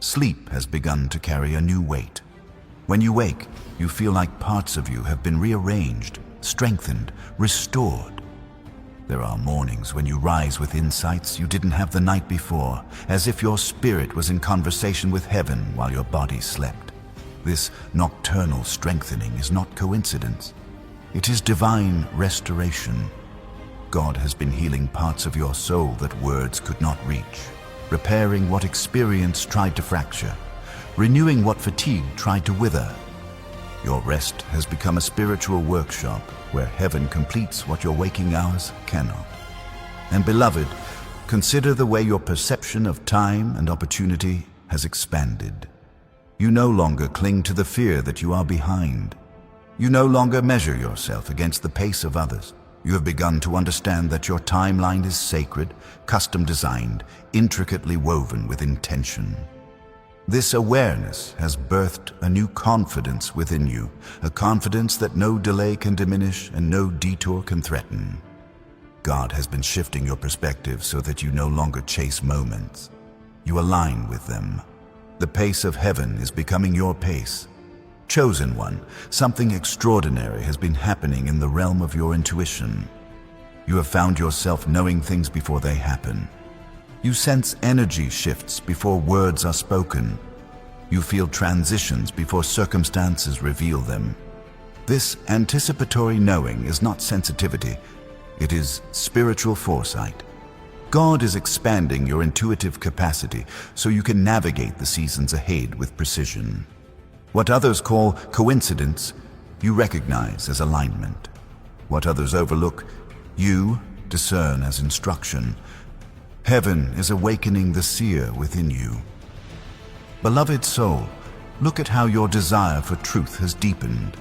Speaker 1: Sleep has begun to carry a new weight. When you wake, you feel like parts of you have been rearranged, strengthened, restored. There are mornings when you rise with insights you didn't have the night before, as if your spirit was in conversation with heaven while your body slept. This nocturnal strengthening is not coincidence. It is divine restoration. God has been healing parts of your soul that words could not reach, repairing what experience tried to fracture, renewing what fatigue tried to wither. Your rest has become a spiritual workshop where heaven completes what your waking hours cannot. And beloved, consider the way your perception of time and opportunity has expanded. You no longer cling to the fear that you are behind. You no longer measure yourself against the pace of others. You have begun to understand that your timeline is sacred, custom designed, intricately woven with intention. This awareness has birthed a new confidence within you, a confidence that no delay can diminish and no detour can threaten. God has been shifting your perspective so that you no longer chase moments. You align with them. The pace of heaven is becoming your pace. Chosen one, something extraordinary has been happening in the realm of your intuition. You have found yourself knowing things before they happen. You sense energy shifts before words are spoken. You feel transitions before circumstances reveal them. This anticipatory knowing is not sensitivity, it is spiritual foresight. God is expanding your intuitive capacity so you can navigate the seasons ahead with precision. What others call coincidence, you recognize as alignment. What others overlook, You discern as instruction. Heaven is awakening the seer within you. Beloved soul, look at how your desire for truth has deepened.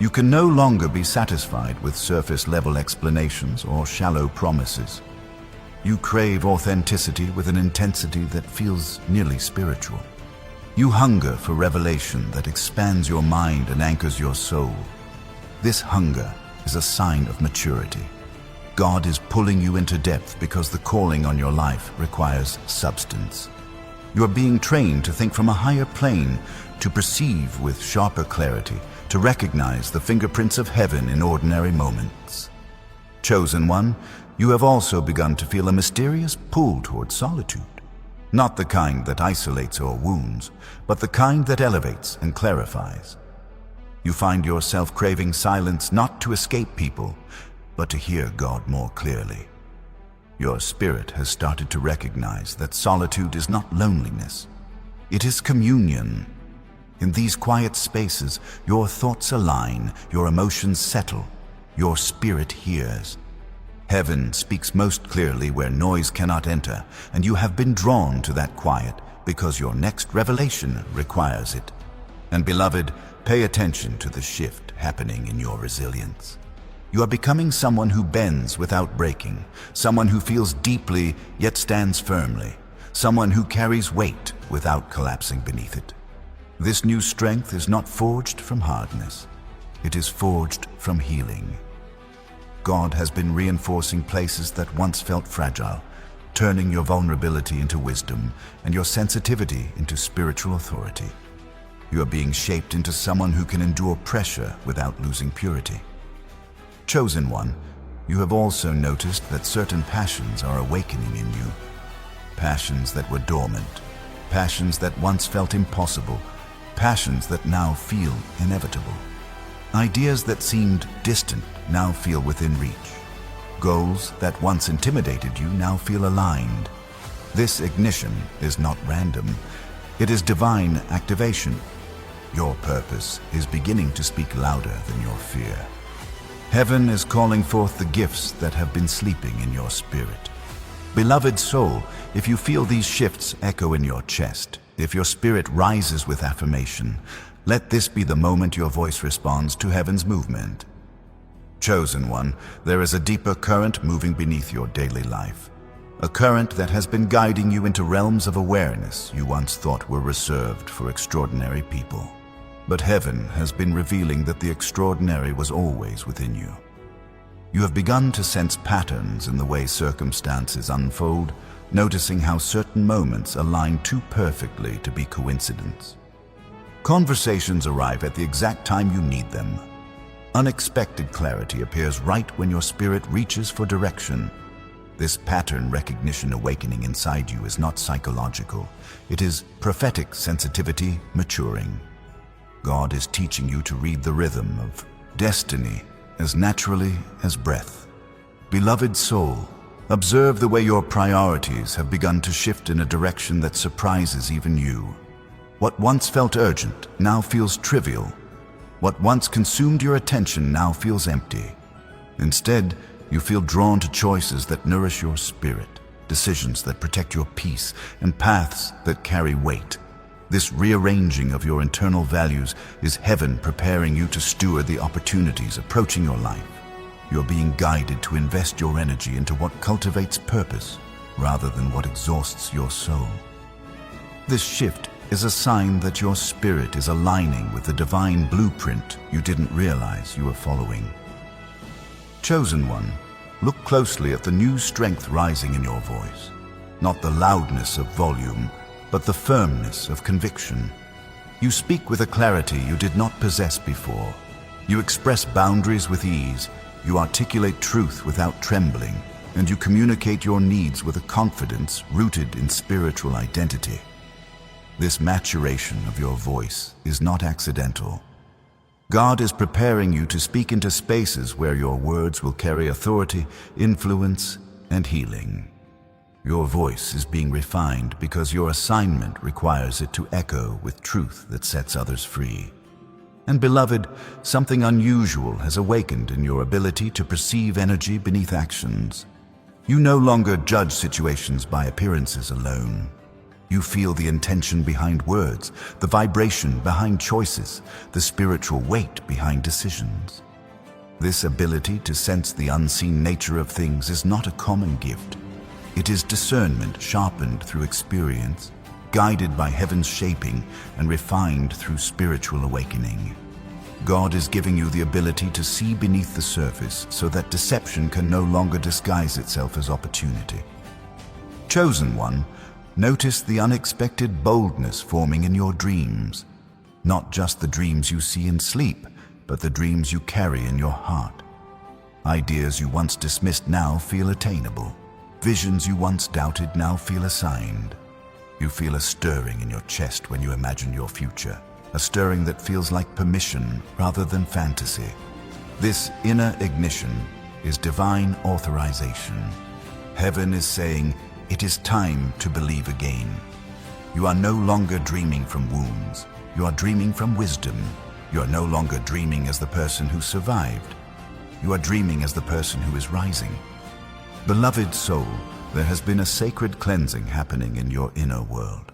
Speaker 1: You can no longer be satisfied with surface-level explanations or shallow promises. You crave authenticity with an intensity that feels nearly spiritual. You hunger for revelation that expands your mind and anchors your soul. This hunger is a sign of maturity. God is pulling you into depth because the calling on your life requires substance. You are being trained to think from a higher plane, to perceive with sharper clarity, to recognize the fingerprints of heaven in ordinary moments. Chosen one, you have also begun to feel a mysterious pull toward solitude. Not the kind that isolates or wounds, but the kind that elevates and clarifies. You find yourself craving silence not to escape people, but to hear God more clearly. Your spirit has started to recognize that solitude is not loneliness. It is communion. In these quiet spaces, your thoughts align, your emotions settle, your spirit hears. Heaven speaks most clearly where noise cannot enter, and you have been drawn to that quiet because your next revelation requires it. And beloved, pay attention to the shift happening in your resilience. You are becoming someone who bends without breaking, someone who feels deeply yet stands firmly, someone who carries weight without collapsing beneath it. This new strength is not forged from hardness. It is forged from healing. God has been reinforcing places that once felt fragile, turning your vulnerability into wisdom and your sensitivity into spiritual authority. You are being shaped into someone who can endure pressure without losing purity. Chosen one, you have also noticed that certain passions are awakening in you. Passions that were dormant, passions that once felt impossible, passions that now feel inevitable. Ideas that seemed distant now feel within reach. Goals that once intimidated you now feel aligned. This ignition is not random. It is divine activation. Your purpose is beginning to speak louder than your fear. Heaven is calling forth the gifts that have been sleeping in your spirit. Beloved soul, if you feel these shifts echo in your chest, if your spirit rises with affirmation, let this be the moment your voice responds to heaven's movement. Chosen one, there is a deeper current moving beneath your daily life. A current that has been guiding you into realms of awareness you once thought were reserved for extraordinary people. But heaven has been revealing that the extraordinary was always within you. You have begun to sense patterns in the way circumstances unfold, noticing how certain moments align too perfectly to be coincidence. Conversations arrive at the exact time you need them. Unexpected clarity appears right when your spirit reaches for direction. This pattern recognition awakening inside you is not psychological. It is prophetic sensitivity maturing. God is teaching you to read the rhythm of destiny as naturally as breath. Beloved soul, observe the way your priorities have begun to shift in a direction that surprises even you. What once felt urgent now feels trivial. What once consumed your attention now feels empty. Instead, you feel drawn to choices that nourish your spirit, decisions that protect your peace, and paths that carry weight. This rearranging of your internal values is heaven preparing you to steward the opportunities approaching your life. You're being guided to invest your energy into what cultivates purpose rather than what exhausts your soul. This shift is a sign that your spirit is aligning with the divine blueprint you didn't realize you were following. Chosen one, look closely at the new strength rising in your voice. Not the loudness of volume, but the firmness of conviction. You speak with a clarity you did not possess before. You express boundaries with ease, you articulate truth without trembling, and you communicate your needs with a confidence rooted in spiritual identity. This maturation of your voice is not accidental. God is preparing you to speak into spaces where your words will carry authority, influence, and healing. Your voice is being refined because your assignment requires it to echo with truth that sets others free. And beloved, something unusual has awakened in your ability to perceive energy beneath actions. You no longer judge situations by appearances alone. You feel the intention behind words, the vibration behind choices, the spiritual weight behind decisions. This ability to sense the unseen nature of things is not a common gift. It is discernment sharpened through experience, guided by heaven's shaping, and refined through spiritual awakening. God is giving you the ability to see beneath the surface so that deception can no longer disguise itself as opportunity. Chosen one, notice the unexpected boldness forming in your dreams. Not just the dreams you see in sleep, but the dreams you carry in your heart. Ideas you once dismissed now feel attainable. Visions you once doubted now feel assigned. You feel a stirring in your chest when you imagine your future, a stirring that feels like permission rather than fantasy. This inner ignition is divine authorization. Heaven is saying, it is time to believe again. You are no longer dreaming from wounds. You are dreaming from wisdom. You are no longer dreaming as the person who survived. You are dreaming as the person who is rising. Beloved soul, there has been a sacred cleansing happening in your inner world.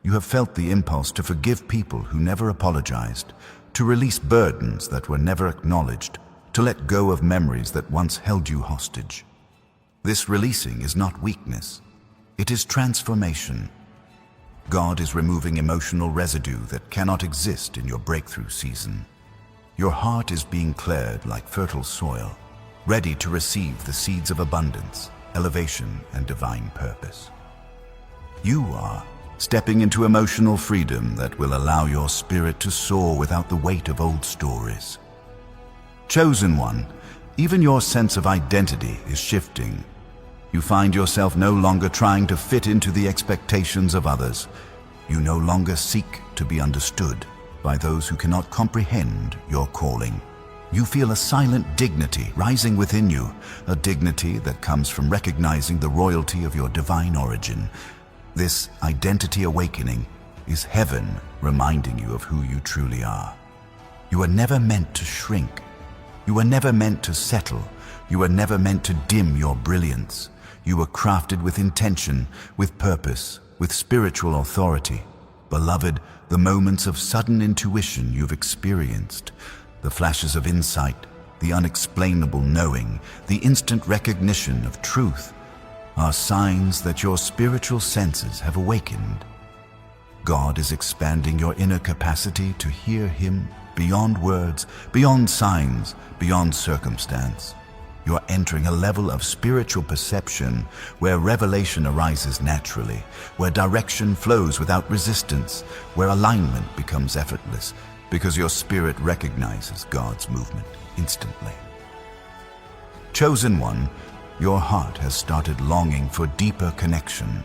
Speaker 1: You have felt the impulse to forgive people who never apologized, to release burdens that were never acknowledged, to let go of memories that once held you hostage. This releasing is not weakness. It is transformation. God is removing emotional residue that cannot exist in your breakthrough season. Your heart is being cleared like fertile soil, ready to receive the seeds of abundance, elevation, and divine purpose. You are stepping into emotional freedom that will allow your spirit to soar without the weight of old stories. Chosen one, even your sense of identity is shifting. You find yourself no longer trying to fit into the expectations of others. You no longer seek to be understood by those who cannot comprehend your calling. You feel a silent dignity rising within you, a dignity that comes from recognizing the royalty of your divine origin. This identity awakening is heaven reminding you of who you truly are. You are never meant to shrink. You were never meant to settle. You were never meant to dim your brilliance. You were crafted with intention, with purpose, with spiritual authority. Beloved, the moments of sudden intuition you've experienced, the flashes of insight, the unexplainable knowing, the instant recognition of truth, are signs that your spiritual senses have awakened. God is expanding your inner capacity to hear Him beyond words, beyond signs, beyond circumstance. You are entering a level of spiritual perception where revelation arises naturally, where direction flows without resistance, where alignment becomes effortless, because your spirit recognizes God's movement instantly. Chosen one, your heart has started longing for deeper connection.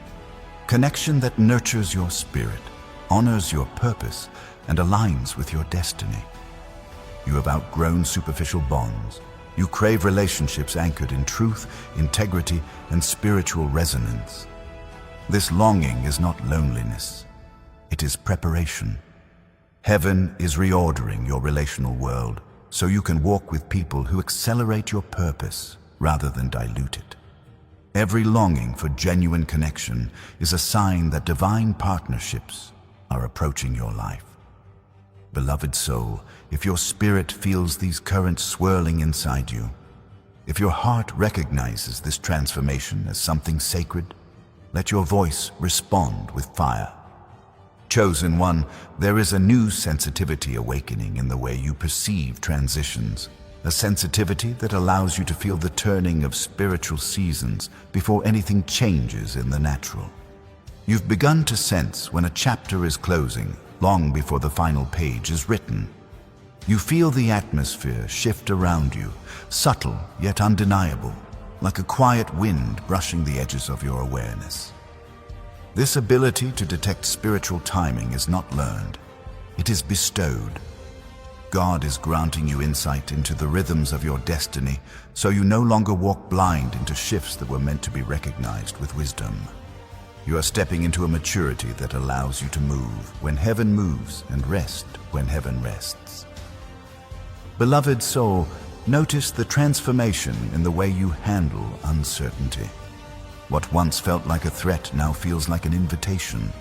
Speaker 1: Connection that nurtures your spirit, honors your purpose, and aligns with your destiny. You have outgrown superficial bonds. You crave relationships anchored in truth, integrity, and spiritual resonance. This longing is not loneliness. It is preparation. Heaven is reordering your relational world so you can walk with people who accelerate your purpose rather than dilute it. Every longing for genuine connection is a sign that divine partnerships are approaching your life. Beloved soul, if your spirit feels these currents swirling inside you, if your heart recognizes this transformation as something sacred, let your voice respond with fire. Chosen one, there is a new sensitivity awakening in the way you perceive transitions, a sensitivity that allows you to feel the turning of spiritual seasons before anything changes in the natural. You've begun to sense when a chapter is closing, long before the final page is written. You feel the atmosphere shift around you, subtle yet undeniable, like a quiet wind brushing the edges of your awareness. This ability to detect spiritual timing is not learned, it is bestowed. God is granting you insight into the rhythms of your destiny, so you no longer walk blind into shifts that were meant to be recognized with wisdom. You are stepping into a maturity that allows you to move when heaven moves and rest when heaven rests. Beloved soul, notice the transformation in the way you handle uncertainty. What once felt like a threat now feels like an invitation.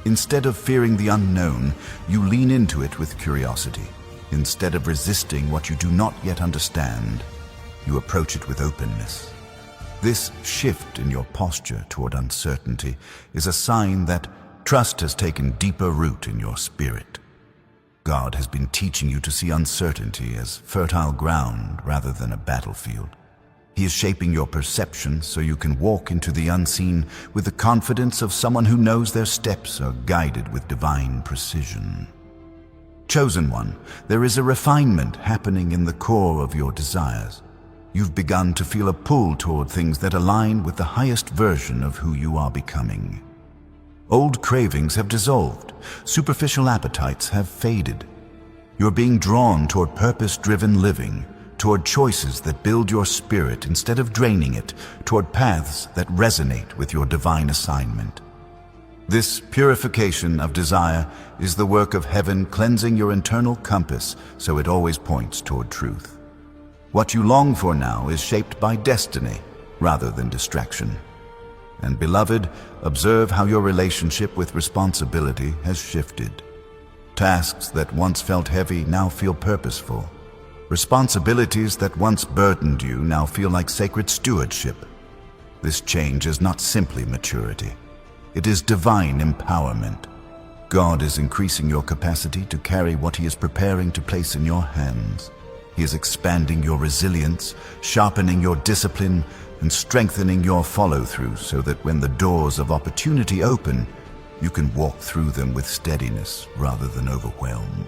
Speaker 1: Instead of fearing the unknown, you lean into it with curiosity. Instead of resisting what you do not yet understand, you approach it with openness. This shift in your posture toward uncertainty is a sign that trust has taken deeper root in your spirit. God has been teaching you to see uncertainty as fertile ground rather than a battlefield. He is shaping your perception so you can walk into the unseen with the confidence of someone who knows their steps are guided with divine precision. Chosen one, there is a refinement happening in the core of your desires. You've begun to feel a pull toward things that align with the highest version of who you are becoming. Old cravings have dissolved. Superficial appetites have faded. You're being drawn toward purpose-driven living, toward choices that build your spirit instead of draining it, toward paths that resonate with your divine assignment. This purification of desire is the work of heaven cleansing your internal compass so it always points toward truth. What you long for now is shaped by destiny rather than distraction. And beloved, observe how your relationship with responsibility has shifted. Tasks that once felt heavy now feel purposeful. Responsibilities that once burdened you now feel like sacred stewardship. This change is not simply maturity. It is divine empowerment. God is increasing your capacity to carry what He is preparing to place in your hands. He is expanding your resilience, sharpening your discipline, and strengthening your follow-through so that when the doors of opportunity open, you can walk through them with steadiness rather than overwhelm.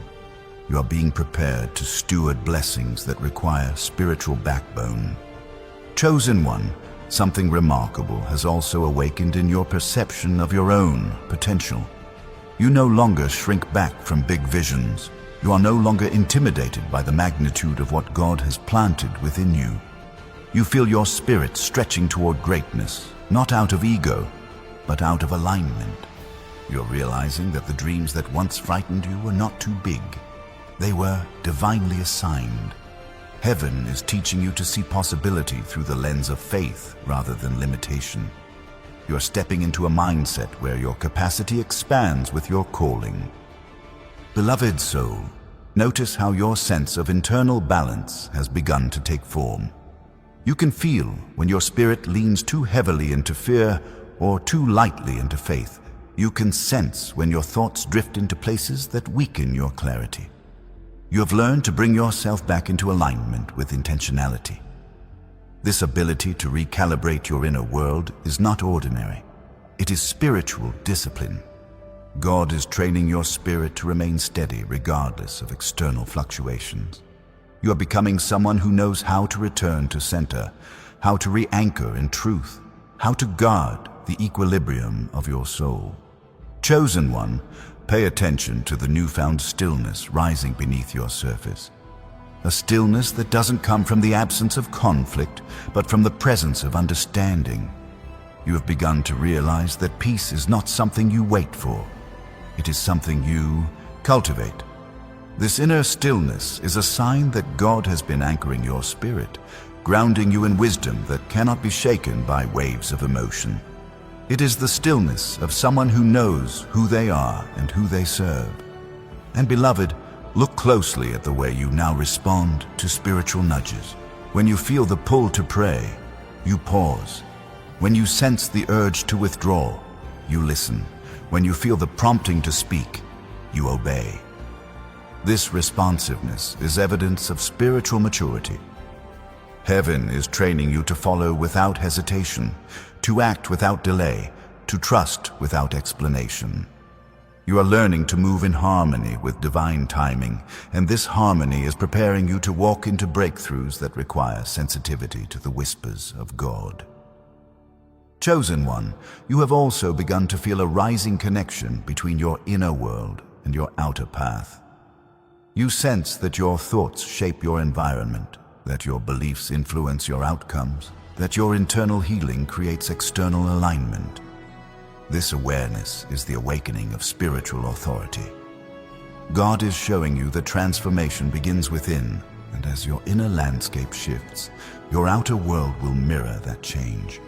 Speaker 1: You are being prepared to steward blessings that require spiritual backbone. Chosen one, something remarkable has also awakened in your perception of your own potential. You no longer shrink back from big visions. You are no longer intimidated by the magnitude of what God has planted within you. You feel your spirit stretching toward greatness, not out of ego, but out of alignment. You're realizing that the dreams that once frightened you were not too big. They were divinely assigned. Heaven is teaching you to see possibility through the lens of faith rather than limitation. You're stepping into a mindset where your capacity expands with your calling. Beloved soul, notice how your sense of internal balance has begun to take form. You can feel when your spirit leans too heavily into fear or too lightly into faith. You can sense when your thoughts drift into places that weaken your clarity. You have learned to bring yourself back into alignment with intentionality. This ability to recalibrate your inner world is not ordinary. It is spiritual discipline. God is training your spirit to remain steady regardless of external fluctuations. You are becoming someone who knows how to return to center, how to re-anchor in truth, how to guard the equilibrium of your soul. Chosen one, pay attention to the newfound stillness rising beneath your surface. A stillness that doesn't come from the absence of conflict, but from the presence of understanding. You have begun to realize that peace is not something you wait for. It is something you cultivate. This inner stillness is a sign that God has been anchoring your spirit, grounding you in wisdom that cannot be shaken by waves of emotion. It is the stillness of someone who knows who they are and who they serve. And beloved, look closely at the way you now respond to spiritual nudges. When you feel the pull to pray, you pause. When you sense the urge to withdraw, you listen. When you feel the prompting to speak, you obey. This responsiveness is evidence of spiritual maturity. Heaven is training you to follow without hesitation, to act without delay, to trust without explanation. You are learning to move in harmony with divine timing, and this harmony is preparing you to walk into breakthroughs that require sensitivity to the whispers of God. Chosen one, you have also begun to feel a rising connection between your inner world and your outer path. You sense that your thoughts shape your environment, that your beliefs influence your outcomes, that your internal healing creates external alignment. This awareness is the awakening of spiritual authority. God is showing you that transformation begins within, and as your inner landscape shifts, your outer world will mirror that change.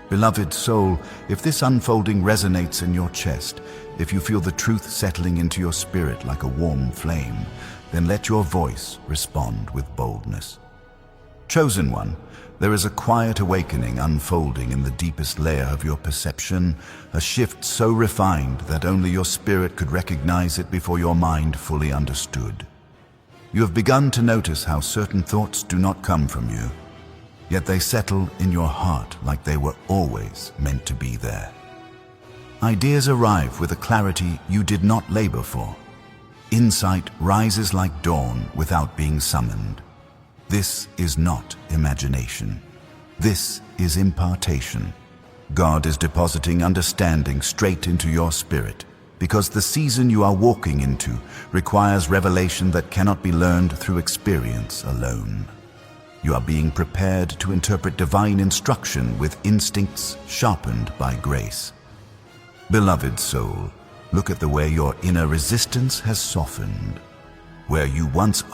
Speaker 1: Beloved soul, if this unfolding resonates in your chest, if you feel the truth settling into your spirit like a warm flame, then let your voice respond with boldness. Chosen one, there is a quiet awakening unfolding in the deepest layer of your perception, a shift so refined that only your spirit could recognize it before your mind fully understood. You have begun to notice how certain thoughts do not come from you, yet they settle in your heart like they were always meant to be there. Ideas arrive with a clarity you did not labor for. Insight rises like dawn without being summoned. This is not imagination. This is impartation. God is depositing understanding straight into your spirit, because the season you are walking into requires revelation that cannot be learned through experience alone. You are being prepared to interpret divine instruction with instincts sharpened by grace. Beloved soul, look at the way your inner resistance has softened. Where you once